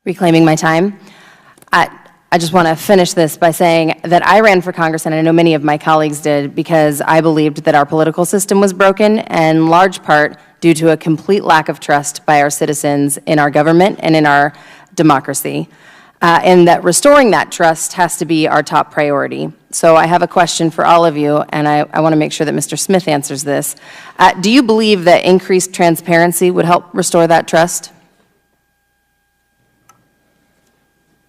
reclaiming my time. I just want to finish this by saying that I ran for Congress, and I know many of my colleagues did, because I believed that our political system was broken, in large part due to a complete lack of trust by our citizens in our government and in our democracy, and that restoring that trust has to be our top priority. So I have a question for all of you, and I want to make sure that Mr. Smith answers this. Do you believe that increased transparency would help restore that trust?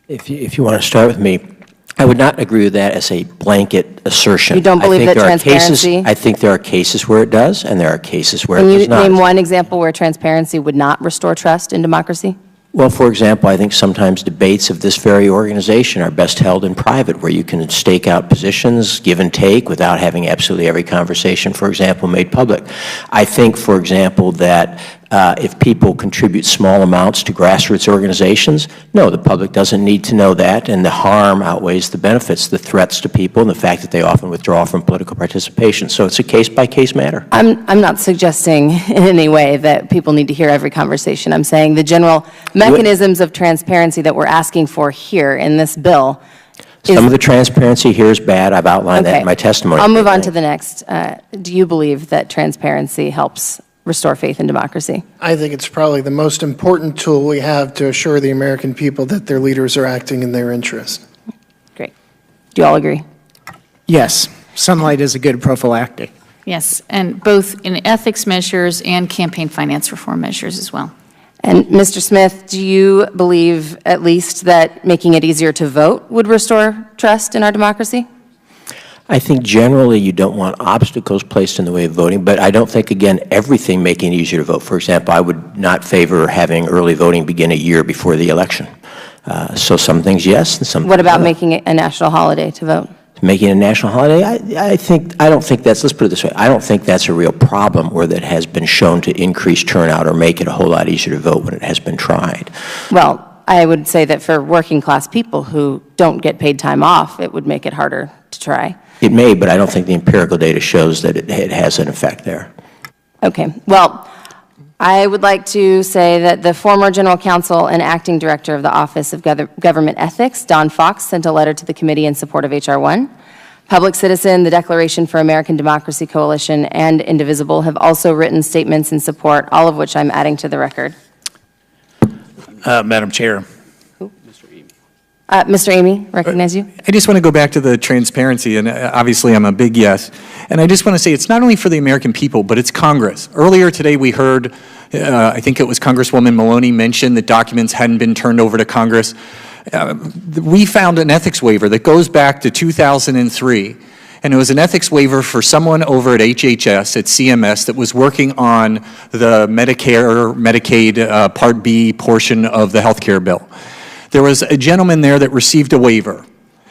If you want to start with me, I would not agree with that as a blanket assertion. You don't believe that transparency? I think there are cases where it does, and there are cases where it does not. Can you name one example where transparency would not restore trust in democracy? Well, for example, I think sometimes debates of this very organization are best held in private, where you can stake out positions, give and take, without having absolutely every conversation, for example, made public. I think, for example, that if people contribute small amounts to grassroots organizations, no, the public doesn't need to know that, and the harm outweighs the benefits, the threats to people, and the fact that they often withdraw from political participation. So it's a case-by-case matter. I'm not suggesting in any way that people need to hear every conversation. I'm saying the general mechanisms of transparency that we're asking for here in this bill. Some of the transparency here is bad. I've outlined that in my testimony. I'll move on to the next. Do you believe that transparency helps restore faith in democracy? I think it's probably the most important tool we have to assure the American people that their leaders are acting in their interest. Great. Do you all agree? Yes. Sunlight is a good prophylactic. Yes, and both in ethics measures and campaign finance reform measures as well. And Mr. Smith, do you believe at least that making it easier to vote would restore trust in our democracy? I think generally you don't want obstacles placed in the way of voting, but I don't think, again, everything making it easier to vote. For example, I would not favor having early voting begin a year before the election. So some things yes, and some things no. What about making it a national holiday to vote? Making it a national holiday, I don't think that's, let's put it this way, I don't think that's a real problem or that has been shown to increase turnout or make it a whole lot easier to vote when it has been tried. Well, I would say that for working class people who don't get paid time off, it would make it harder to try. It may, but I don't think the empirical data shows that it has an effect there. Okay. Well, I would like to say that the former General Counsel and Acting Director of the Office of Government Ethics, Don Fox, sent a letter to the committee in support of H.R. 1. Public Citizen, the Declaration for American Democracy Coalition, and Indivisible have also written statements in support, all of which I'm adding to the record. Madam Chair. Mr. Amy, recognize you. I just want to go back to the transparency, and obviously I'm a big yes. And I just want to say it's not only for the American people, but it's Congress. Earlier today we heard, I think it was Congresswoman Maloney mention that documents hadn't been turned over to Congress. We found an ethics waiver that goes back to 2003. And it was an ethics waiver for someone over at HHS, at CMS, that was working on the Medicare, Medicaid Part B portion of the health care bill. There was a gentleman there that received a waiver,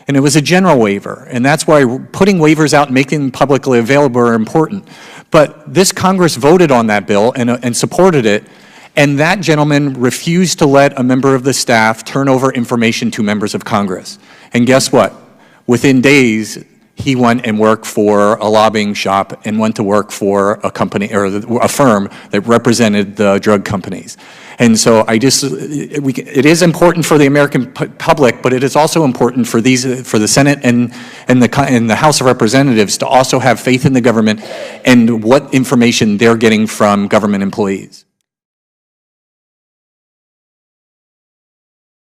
and it was a general waiver, and that's why putting waivers out and making them publicly available are important. But this Congress voted on that bill and supported it, and that gentleman refused to let a member of the staff turn over information to members of Congress. And guess what? Within days, he went and worked for a lobbying shop and went to work for a company or a firm that represented the drug companies. And so it is important for the American public, but it is also important for the Senate and the House of Representatives to also have faith in the government and what information they're getting from government employees.